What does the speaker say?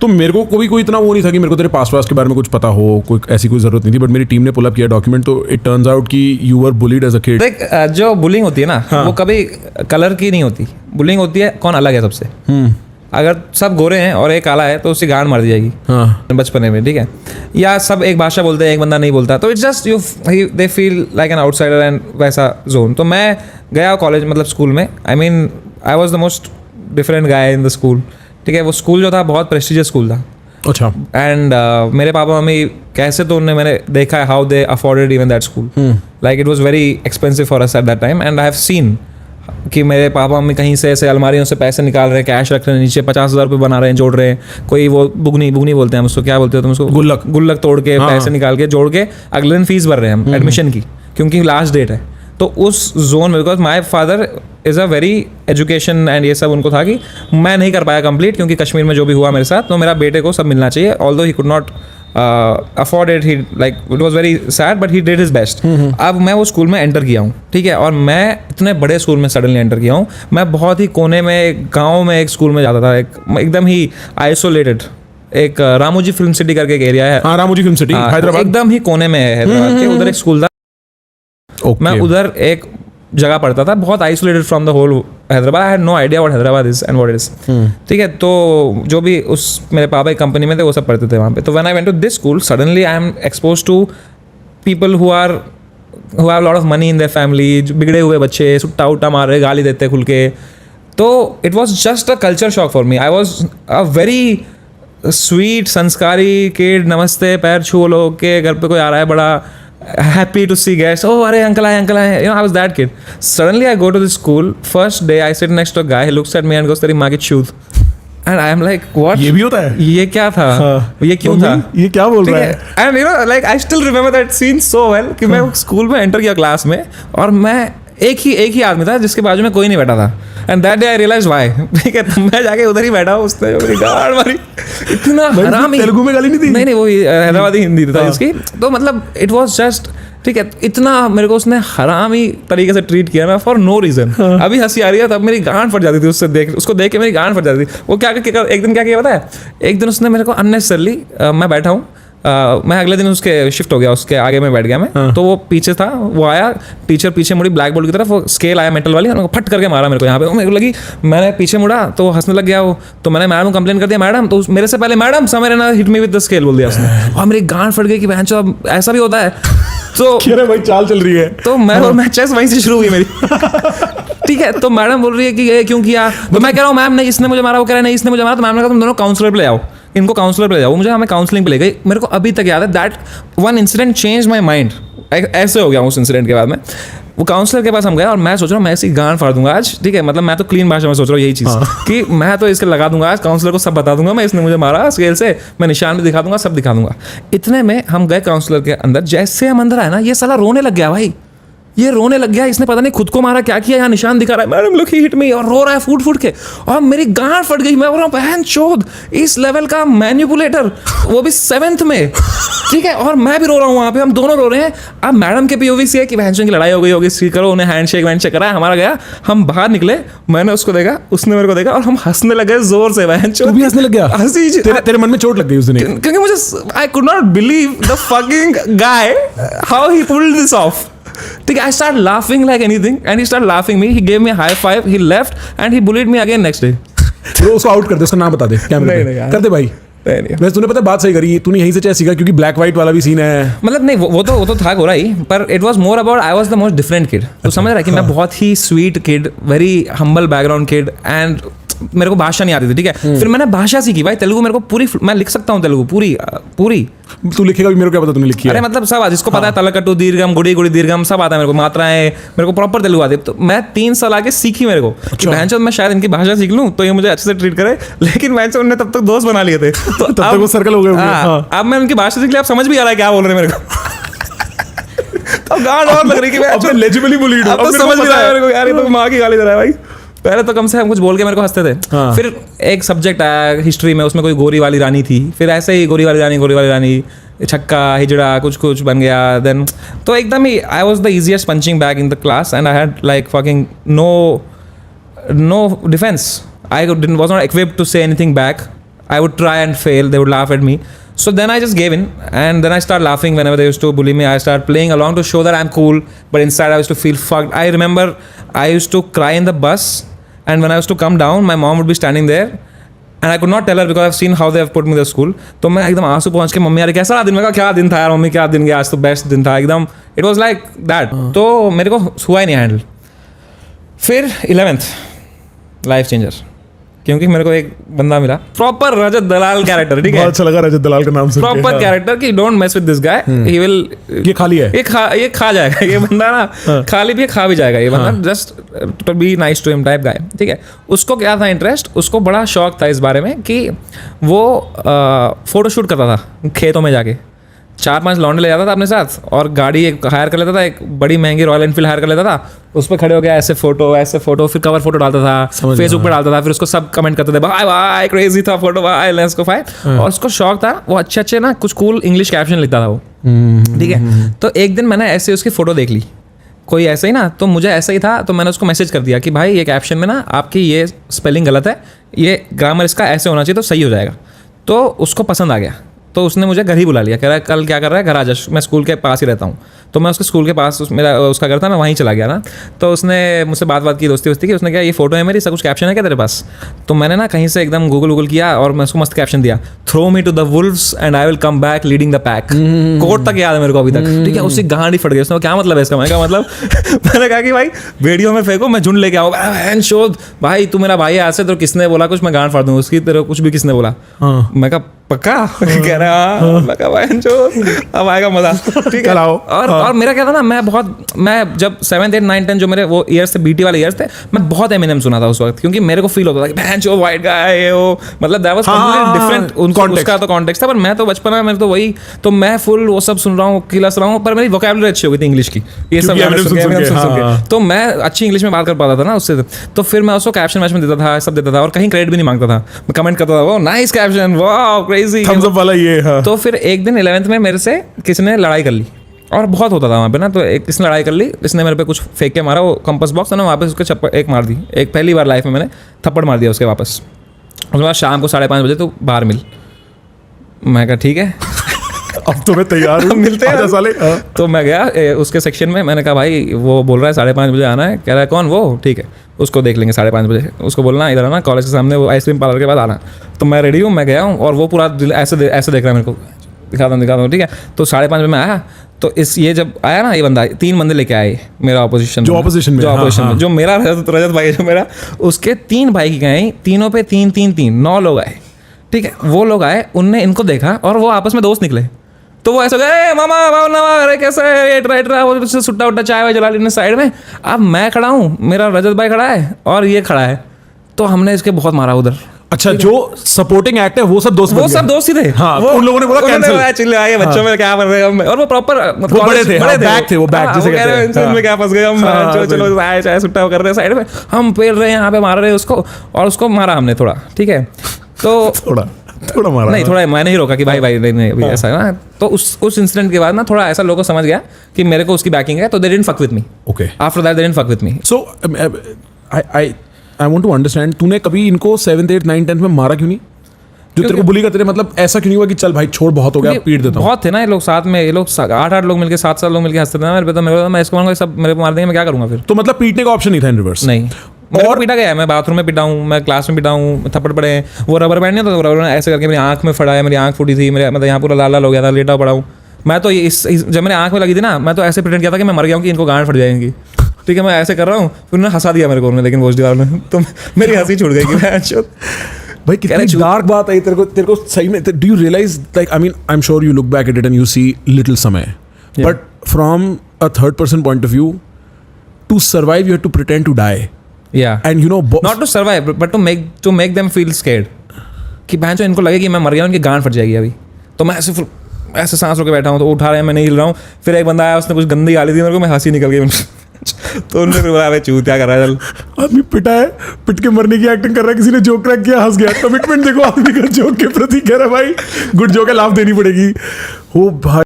तो मेरे को कोई इतना वो नहीं था कि मेरे को तेरे पास के बारे में कुछ पता हो, कोई ऐसी कोई जरूरत नहीं थी, बट मेरी टीम ने पुल अप किया डॉक्यूमेंट, तो इट टर्न्स आउट कि you were bullied as a kid. देख, जो बुलिंग होती है ना, वो कभी कलर की नहीं होती। बुलिंग होती है कौन अलग है सबसे। अगर सब गोरे हैं और एक काला है तो उसकी गांड मार दी जाएगी बचपने में, ठीक है। या सब एक भाषा बोलते हैं, एक बंदा नहीं बोलता, तो it's just they feel like an outsider and वैसा जोन। तो मैं गया कॉलेज, मतलब स्कूल में, आई mean I was the most different guy in the school, ठीक है। वो स्कूल जो था बहुत प्रेस्टिजियस स्कूल था। अच्छा। एंड मेरे पापा मम्मी कैसे, तो उन्हें मैंने देखा है how they afforded even that school, like it was very expensive for us at that time. And I have seen कि मेरे पापा मम्मी कहीं से ऐसे अलमारियों से पैसे निकाल रहे हैं, कैश रख रहे हैं नीचे, 50,000 रुपये बना रहे हैं, जोड़ रहे हैं। कोई वो बुगनी बोलते हैं उसको, क्या बोलते हो तुम उसको? गुल्लक तोड़ के पैसे निकाल के जोड़ के अगले दिन फीस भर रहे हैं हम एडमिशन की, क्योंकि लास्ट डेट है। तो उस जोन में, because my father is a very education and ये सब उनको था कि मैं नहीं कर पाया कंप्लीट, क्योंकि कश्मीर में जो भी हुआ मेरे साथ, तो मेरा बेटे को सब मिलना चाहिए। Although he could not afford it, he like it was very sad, but he did his best. अब मैं वो स्कूल में एंटर किया हूँ, ठीक है, और मैं इतने बड़े स्कूल में सडनली एंटर किया हूँ। मैं बहुत ही कोने में, गाँव में एक स्कूल में जाता था, एकदम ही आइसोलेटेड, एक रामोजी फिल्म सिटी करके एक एरिया है। हाँ, रामोजी फिल्म सिटी हैदराबाद, एकदम ही कोने में है हैदराबाद के, उधर एक स्कूल था। मैं उधर एक जगह पढ़ता था, बहुत isolated from the whole Hyderabad. I had no idea what Hyderabad is and what it is, ठीक है। तो जो भी उस मेरे पापा की कंपनी में थे वो सब पढ़ते थे वहाँ पे। तो when I went to this school, suddenly I am exposed to people who have lot of money in their family, बिगड़े हुए बच्चे, सुट्टा उट्टा मार रहे, गाली देते खुल के। तो it was just a culture shock for me. I was a very sweet संस्कारी किड, नमस्ते पैर छू लो के घर पे कोई आ रहा है, बड़ा happy to see guests. Oh, अरे uncle आए. You know, I was that kid. Suddenly, I go to the school. First day, I sit next to a guy. He looks at me and goes, "तेरी माँ की चूत." And I am like, what? ये भी होता है? ये क्या था? ये क्यों था? ये क्या बोल रहा है? And you know, like I still remember that scene so well कि मैं स्कूल में एंटर किया क्लास में, और मैं एक ही आदमी था जिसके बाजू में कोई नहीं बैठा था। And that day I realise why, ठीक है। तो मैं जाके उधर ही बैठा, उसने मेरी गाड़ मारी, इतना हरामी। तेलुगु में गाली नहीं दी? नहीं, वो हैदराबादी हिंदी था इसकी। तो मतलब इट वाज जस्ट, ठीक है, इतना मेरे को उसने हरामी तरीके से ट्रीट किया ना, फॉर नो रीजन। अभी हंसी आ रही है, तब मेरी गांड फट जाती थी उसको देख के मेरी गांड फट जाती थी। वो एक दिन क्या किया पता है? एक दिन उसने मेरे को अननेसेसरली, मैं बैठा हूँ, मैं अगले दिन उसके शिफ्ट हो गया, उसके आगे में बैठ गया मैं। तो वो पीछे था, वो आया, टीचर पीछे मुड़ी ब्लैक बोर्ड की तरफ, वो स्केल आया मेटल वाली, उनको फट करके मारा मेरे को यहाँ पे। मेरे को लगी, मैंने पीछे मुड़ा तो हंसने लग गया वो। तो मैंने मैडम को कंप्लेन कर दिया, मैडम तो मेरे से पहले मैडम समवेयर ना hit me with the scale बोल दिया उसने, और मेरी गांड फट गई कि बहन ऐसा भी होता है। तो भाई चाल चल रही है। तो मैं चेस वहीं से शुरू हुई मेरी, ठीक है। तो मैडम बोल रही है कि ये क्यों किया? तो मैं कह रहा हूँ मैम नहीं इसने मुझे मारा, वो कह रहा है नहीं इसने मुझे मारा। तो मैम ने कहा तुम दोनों काउंसलर पे ले आओ, इनको काउंसलर पे ले जाओ। मुझे हमें काउंसलिंग पे ले गई। मेरे को अभी तक याद है, that one incident change my mind. ऐसे हो गया उस इंसिडेंट के बाद में। वो काउंसलर के पास हम गए, और मैं सोच रहा हूँ मैं ऐसी गांड फाड़ दूंगा आज, ठीक है। मतलब मैं तो क्लीन भाषा में सोच रहा हूँ यही चीज़ कि मैं तो इसके लगा दूंगा आज, काउंसलर को सब बता दूंगा मैं, इसने मुझे मारा स्केल से, मैं निशान भी दिखा दूंगा, सब दिखा दूंगा। इतने में हम गए काउंसलर के अंदर। जैसे हम अंदर आए ना, ये साला रोने लग गया भाई, ये रोने लग गया। इसने पता नहीं खुद को मारा क्या किया, यहाँ निशान दिखा रहा है, मैडम लुक ही हिट मी, और रो रहा है फूट के, और मेरी गांड फट गई। मैं बोल रहा हूँ बहन चोद, इस लेवल का मैनिपुलेटर, वो भी 7th में, ठीक है। और मैं भी रो रहा हूँ वहाँ पे, हम दोनों रो रहे हैं। अब मैडम के पीओवी से है कि बहन की लड़ाई हो गई होगी, सी करो, उन्हें हैंडशेक कराया, हमारा गया, हम बाहर निकले, मैंने उसको देखा, उसने मेरे को देखा, और हम हंसने लगे जोर से। बहन चोद, तू भी हंसने लग गया? हंसी तेरे मन में चोट लग गई उस दिन, क्योंकि मुझे I could not believe the fucking guy how he pulled this of. ठीक है, I started laughing like anything and he started laughing me. He gave me a high five, he left and he bullied me again next day. तो उसको out कर दे, उसका नाम बता दे कैमरे पे। कर दे भाई। वैसे तूने पता बात सही करी, तूने यहीं से चेस सीखा, क्योंकि ब्लैक व्हाइट वाला भी सीन है। मतलब नहीं, वो तो था गोरा ही, पर it was more about I was the most different kid. तो समझ रहा है कि मैं बहुत ही sweet kid, very humble background kid, and मेरे को भाषा नहीं आती थी, ठीक है। फिर मैंने भाषा सीखी भाई, तेलुगु मेरे को पूरी, मैं लिख सकता हूँ तेलुगु पूरी। तू लिखेगा भी, मेरे को क्या पता तूने लिखी है? अरे मतलब सब, जिसको पता है तलकट्टू दीर्घम, गुड़ी गुड़ी दीर्घम सब आता है मेरे को, मात्राएं मेरे को प्रॉपर तेलुगु आती है। तो मैं 3 साल आके सीखी मेरे को, बहनचोद मैं शायद इनकी भाषा सीख लूँ तो ये मुझे अच्छे से ट्रीट करे, लेकिन बहनचोद उन्होंने तब तक दोस्त बना लिए थे, तो तब तक वो सर्कल हो गए। अब मैं उनकी भाषा सीख लिया, अब समझ भी आ रहा है क्या बोल रहे हैं मेरे को। अब गांड और लग रही कि मैं लेजिबली बुलीड हूं, अब तो समझ भी आ रहा है मेरे को, यार ये तो माँ की गाली दे रहा है भाई। पहले तो कम से कम कुछ बोल के मेरे को हंसते थे। फिर एक सब्जेक्ट आया हिस्ट्री में, उसमें कोई गोरी वाली रानी थी, फिर ऐसे ही गोरी वाली रानी छक्का हिजड़ा कुछ बन गया। देन तो एकदम ही I was the easiest punching bag in the class and I had like fucking no defence. I was not equipped to say anything back. I would try and fail. They would laugh at me. So then I just gave in, and then I start laughing whenever they used to bully me. I start playing along to show that I'm cool, but inside I used to feel fucked. I remember I used to cry in the bus, and when I used to come down, my mom would be standing there, and I could not tell her because I've seen how they have put me to school. तो मैं एकदम आंसू पहुंच के mummy यार कैसा दिन, मैं कहा क्या दिन था यार मम्मी, क्या दिन गया, आज तो बेस्ट दिन था एकदम. It was like that. तो मेरे को हुआ ही नहीं हैंडल. फिर 11th लाइफ चेंजर, क्योंकि मेरे को एक बंदा मिला प्रॉपर रजत दलाल कैरेक्टर. ठीक है, बहुत अच्छा लगा रजत दलाल का नाम सुन के. प्रॉपर कैरेक्टर कि don't mess with this guy, he will, ये खाली है, ये खा जाएगा ये बंदा ना, खाली भी खा भी जाएगा ये बंदा, just to be nice to him type guy. ठीक है, उसको क्या था इंटरेस्ट, उसको बड़ा शौक था इस बारे में कि वो फोटोशूट करता था खेतों में जाके. 4-5 लौंडे ले जाता था अपने साथ, और गाड़ी एक हायर कर लेता था, एक बड़ी महंगी रॉयल एनफील्ड हायर कर लेता था. उस पर खड़े हो गया ऐसे फोटो, फिर कवर फोटो डालता था, फेसबुक पर डालता था, फिर उसको सब कमेंट करते थे भाई भाई क्रेजी था फोटो भाई, लेट्स गो फाइट. और उसको शौक था, वो अच्छे ना कुछ कूल इंग्लिश कैप्शन लिखता था वो. ठीक है, तो एक दिन मैंने ऐसे उसकी फोटो देख ली, कोई ऐसा ही ना, तो मुझे ऐसा ही था, तो मैंने उसको मैसेज कर दिया कि भाई ये कैप्शन में ना आपकी ये स्पेलिंग गलत है, ये ग्रामर इसका ऐसे होना चाहिए तो सही हो जाएगा. तो उसको पसंद आ गया, तो उसने मुझे घर ही बुला लिया, कह रहा है कल क्या कर रहा है, घर आ जा, मैं स्कूल के पास ही रहता हूँ. तो मैं उसके स्कूल के पास मेरा उसका घर था, मैं वहीं चला गया ना. तो उसने मुझसे बात की, दोस्ती की. उसने कहा ये फोटो है मेरी, सब कुछ कैप्शन है क्या तेरे पास. तो मैंने ना कहीं से एकदम गूगल किया, और मैं उसको मस्त कैप्शन दिया, throw me to the wolves and I will come back leading the pack. Quote तक याद है मेरे को अभी तक. ठीक है, उसकी गांड ही फट गई. उसने क्या मतलब है इसका, मैंने कहा मतलब मैंने कहा कि भाई वीडियो में फेंको, मैं झुंड लेके आऊँ शोध, भाई तू मेरा भाई ऐसे, तो किसने बोला कुछ, मैं गांड फाड़ दूँ उसकी, तेरे कुछ भी किसने बोला. मैं कहा पक्का, कह रहा मैं कहा भाई अब आएगा मजा. ठीक है, और मेरा क्या था ना, मैं जब 7th 8th 9th 10th जो मेरे वो ईयर्स थे, बीटी वाले ईयर्स थे, मैं बहुत एमिनेम सुना था उस वक्त, क्योंकि मेरे को फील होता था कि बहन चो वाइट गाय वो, मतलब दैट वाज कंप्लीटली डिफरेंट. उसका तो कॉन्टेक्स्ट था, पर मैं तो बचपन में मेरे तो वही, तो मैं फुल वो सब सुन रहा हूँ, किलस रहा हूँ, पर मेरी वोकैबुलरी अच्छी हो गई थी इंग्लिश की, ये सब सुन के, तो मैं अच्छी इंग्लिश में बात कर पाता था ना उससे. तो फिर मैं उसको कैप्शन वैप्शन देता था, सब देता था, और कहीं क्रेडिट भी नहीं मांगता था, मैं कमेंट करता था वो nice caption, wow crazy, thumbs up वाला ये. तो फिर एक दिन 11th में मेरे से किसी ने लड़ाई कर ली, और बहुत होता था वहाँ पे ना, तो एक किसने लड़ाई कर ली, इसने मेरे पे कुछ फेंक के मारा, वो कंपास बॉक्स था ना, वापस उसके चप्पल एक मार दी. एक पहली बार लाइफ में मैंने थप्पड़ मार दिया उसके वापस. उसके बाद शाम को 5:30 बजे तो बाहर मिल. मैं कहा ठीक है अब तो मैं तैयार हूँ, मिलते हैं साले. तो मैं गया उसके सेक्शन में, मैंने कहा भाई वो बोल रहा है 5:30 बजे आना है. कह रहा है कौन वो, ठीक है उसको देख लेंगे 5:30 बजे. उसको बोलना इधर आना कॉलेज के सामने, वो आइसक्रीम पार्लर के बाद आना. तो मैं रेडी हूँ, मैं गया हूँ, और वो पूरा ऐसे देख रहा है मेरे को, दिखाता हूँ. ठीक है, तो 5:30 बजे मैं आया, तो ये जब आया ना, ये बंदा 3 बंदे लेके आए मेरा ऑपोजिशन में, जो मेरा रजत भाई जो मेरा, उसके 3 बाइक गए, तीनों पे 3 9 लोग आए. ठीक है, वो लोग आए, उनने इनको देखा, और वो आपस में दोस्त निकले. तो वो ऐसा गए मामा अरे कैसे वो सुट्टा उट्टा चाय वाय जला लेने साइड में. अब मैं खड़ा हूँ, मेरा रजत भाई खड़ा है, और ये खड़ा है, तो हमने इसके बहुत मारा उधर. अच्छा, जो सपोर्टिंग एक्ट है वो सब दोस्त ही थे. हाँ, वो उन लोगों ने बोला कैंसिल, चिल्ले आए बच्चों में क्या कर रहे हैं हम, और वो प्रॉपर बड़े थे, बैग थे, वो बैग जैसे कहते हैं, इनमें क्या फंस गए हम, चलो आए चाय सुट्टा कर रहे हैं साइड में, हम पेल रहे हैं यहाँ पे, मार रहे हैं उसको, और उसको मारा हमने थोड़ा. ठीक है, तो थोड़ा मारा नहीं, थोड़ा मैंने ही रोका कि भाई नहीं अभी ऐसा है ना. तो उस इंसिडेंट के बाद ना थोड़ा ऐसा लोगों को समझ गया कि मेरे को उसकी बैकिंग है, तो they didn't fuck with me. Okay, after that they didn't fuck with me. So I want to understand, तूने कभी इनको 7th 8th 9th 10th में मारा क्यों नहीं, जो तेरे को बुली करते थे, मतलब ऐसा क्यों नहीं हुआ कि चल भाई छोड़ बहुत हो गया, पीट देता हूं. बहुत थे ना ये लोग साथ में, ये लोग 8 लोग मिलके 7 लोग मिलके हंसते थे मेरे पे, तो मैं इसको मारूंगा, सब मेरे को मार देंगे, मैं क्या करूंगा फिर. तो मतलब पीटने का ऑप्शन नहीं था इन रिवर्स. नहीं, और पीटा गया, मैं बाथरूम में पीटा हूँ, मैं क्लास में पीटा हूँ, थप्पड़ पड़े हैं. वो रबर बैंड नहीं था, तो रबर बैंड ऐसे करके मेरी आंख में फड़ा है, मेरी आंख फूटी थी, मेरे मतलब यहाँ पूरा लाल लाल हो गया था, लेटा पड़ा हूँ मैं. तो जब मेरे आंख में लगी थी ना, मैं तो ऐसे प्रिटेंड किया था कि मैं मर गया हूँ, कि इनको गांड फट जाएंगी. ठीक है, मैं ऐसे कर रहा हूँ, फिर उन्होंने हंसा दिया मेरे को, लेकिन वॉच दीवार में, तो मेरी हंसी छूट गई कि भाई कितनी डार्क बात है. तेरे को सही में, do you realise, like I mean I am sure you look back at it and you see little समय, but from a third person point of view, to survive you have to pretend to die. Yeah. And you know, not to survive, but to make them feel scared. कि बहन चो इनको लगे कि मैं मर गया, उनकी गांड फट जाएगी अभी. तो मैं ऐसे सांस रोके बैठा हूँ, तो उठा रहे हैं, मैं नहीं हिल रहा हूँ. फिर एक बंदा आया, उसने कुछ गंदी गाली दी मेरे को, मैं हंसी निकल गई. तो उन्होंने फिर बोला चूत क्या कर रहा है, चल. आदमी पिटा है, पिट के मरने की एक्टिंग कर रहा है, किसी ने जोक क्रैक किया, हंस गया. कमिटमेंट देखो आदमी का जोक के प्रति, कह रहा है भाई गुड जोक है, लाभ देनी पड़ेगी. हो भाई.